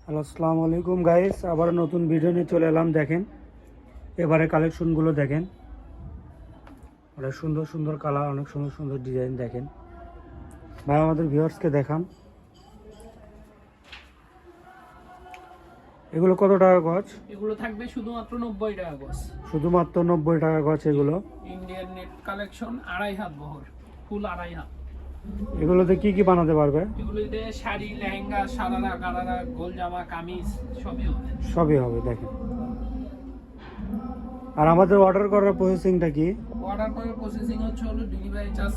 Hello, আসসালামু আলাইকুম guys. আবার নতুন ভিডিও নিয়ে চলে এলাম। দেখেন এবারে কালেকশনগুলো দেখেন, অনেক সুন্দর সুন্দর কালার, অনেক সুন্দর সুন্দর ডিজাইন। দেখেন ভাই, আমাদের ভিউয়ার্সকে দেখান এগুলো কত টাকা গজ? এগুলো থাকবে শুধুমাত্র 90 টাকা গজ। শুধুমাত্র 90 টাকা গজ। এগুলো ইন্ডিয়ান নেট কালেকশন, আড়াই হাত বহর, ফুল আড়াই হাত। এগুলোতে কি কি বানাতে পারবে? এগুলোতে শাড়ি, লেহেঙ্গা, সারারা, গারারা, গোল জামা, কামিজ সবই হবে। সবই হবে। দেখেন, আর আমাদের অর্ডার করার প্রসেসিংটা কি? অর্ডার করার প্রসেসিং হচ্ছে হলো ডেলিভারি চার্জ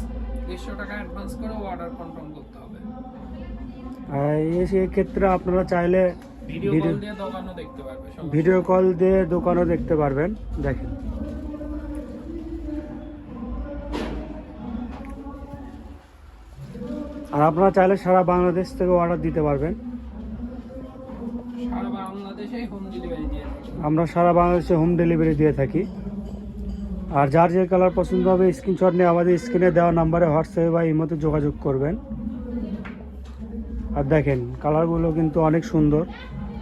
150 টাকা অ্যাডভান্স করে অর্ডার কনফার্ম করতে হবে। আর এই ক্ষেত্রে আপনারা চাইলে ভিডিও কল দিয়ে দোকানও দেখতে পারবে। ভিডিও কল দিয়ে দোকানও দেখতে পারবেন। দেখেন, আর আপনারা চাইলে সারা বাংলাদেশ থেকে অর্ডার দিতে পারবেন। সারা বাংলাদেশে হোম ডেলিভারি দিয়ে থাকি। আমরা সারা বাংলাদেশে হোম ডেলিভারি দিয়ে থাকি। আর যার যে কালার পছন্দ হবে স্ক্রিনশট নিয়ে আমাদের স্ক্রিনে দেওয়া নাম্বারে হোয়াটসঅ্যাপে বা ইমোতে যোগাযোগ করবেন। আর দেখেন কালারগুলো কিন্তু অনেক সুন্দর,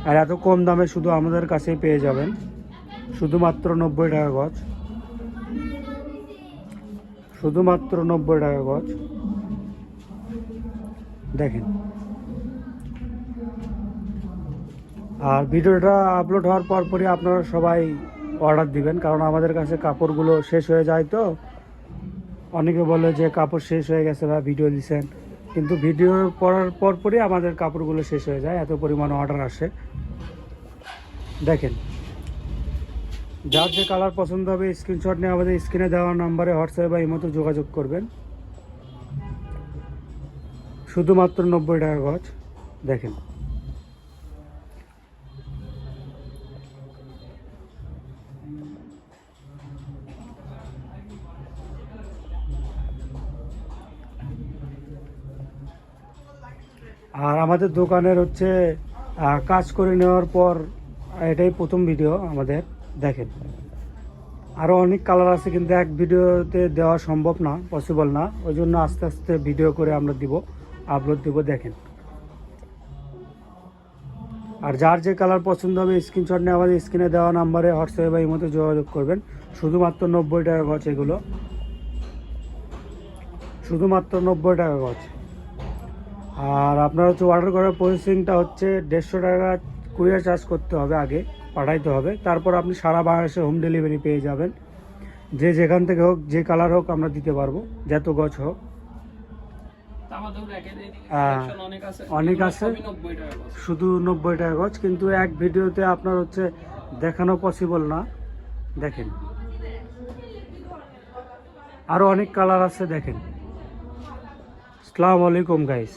আর এত কম দামে শুধু আমাদের কাছেই পেয়ে যাবেন। শুধুমাত্র 90 টাকা গজ। শুধুমাত্র 90 টাকা গজ। দেখেন, আর ভিডিওটা আপলোড হওয়ার পরপরই আপনারা সবাই অর্ডার দিবেন, কারণ আমাদের কাছে কাপড়গুলো শেষ হয়ে যায়। তো অনেকে বলে যে কাপড় শেষ হয়ে গেছে বা ভিডিও দিচ্ছেন, কিন্তু ভিডিও করার পরপরই আমাদের কাপড়গুলো শেষ হয়ে যায়, এত পরিমাণে অর্ডার আসে। দেখেন, যার যে কালার পছন্দ হবে স্ক্রিনশট নিয়ে আমাদের স্ক্রিনে দেওয়া নাম্বারে হোয়াটসঅ্যাপে বা ইমোতে যোগাযোগ করবেন। শুধুমাত্র 90 টাকা গজ। দেখেন, আর আমাদের দোকানের হচ্ছে কাজ করে নেওয়ার পর এটাই প্রথম ভিডিও আমাদের। দেখেন, আরও অনেক কালার আছে, কিন্তু এক ভিডিওতে দেওয়া সম্ভব না, পসিবল না। ওই জন্য আস্তে আস্তে ভিডিও করে আমরা আপলোড দিব। দেখেন, আর যার যে কালার পছন্দ হবে স্ক্রিনশট নিয়ে আমাদের স্ক্রিনে দেওয়া নাম্বারে হোয়াটসঅ্যাপে বা ইমোতে যোগাযোগ করবেন। শুধুমাত্র 90 টাকা গজ। এগুলো শুধুমাত্র 90 টাকা গজ। আর আপনার হচ্ছে অর্ডার করার প্রসেসিংটা হচ্ছে 150 টাকা কুরিয়ার চার্জ করতে হবে, আগে পাঠাইতে হবে। তারপর আপনি সারা বাংলাদেশে হোম ডেলিভারি পেয়ে যাবেন। যে যেখান থেকে হোক, যে কালার হোক আমরা দিতে পারবো, যত গজ হোক। অনেক আছে, শুধু 90 টাকা গজ। কিন্তু এক ভিডিওতে আপনার হচ্ছে দেখানো পসিবল না। দেখেন, আরও অনেক কালার আছে। দেখেন। আসসালামু আলাইকুম গাইস।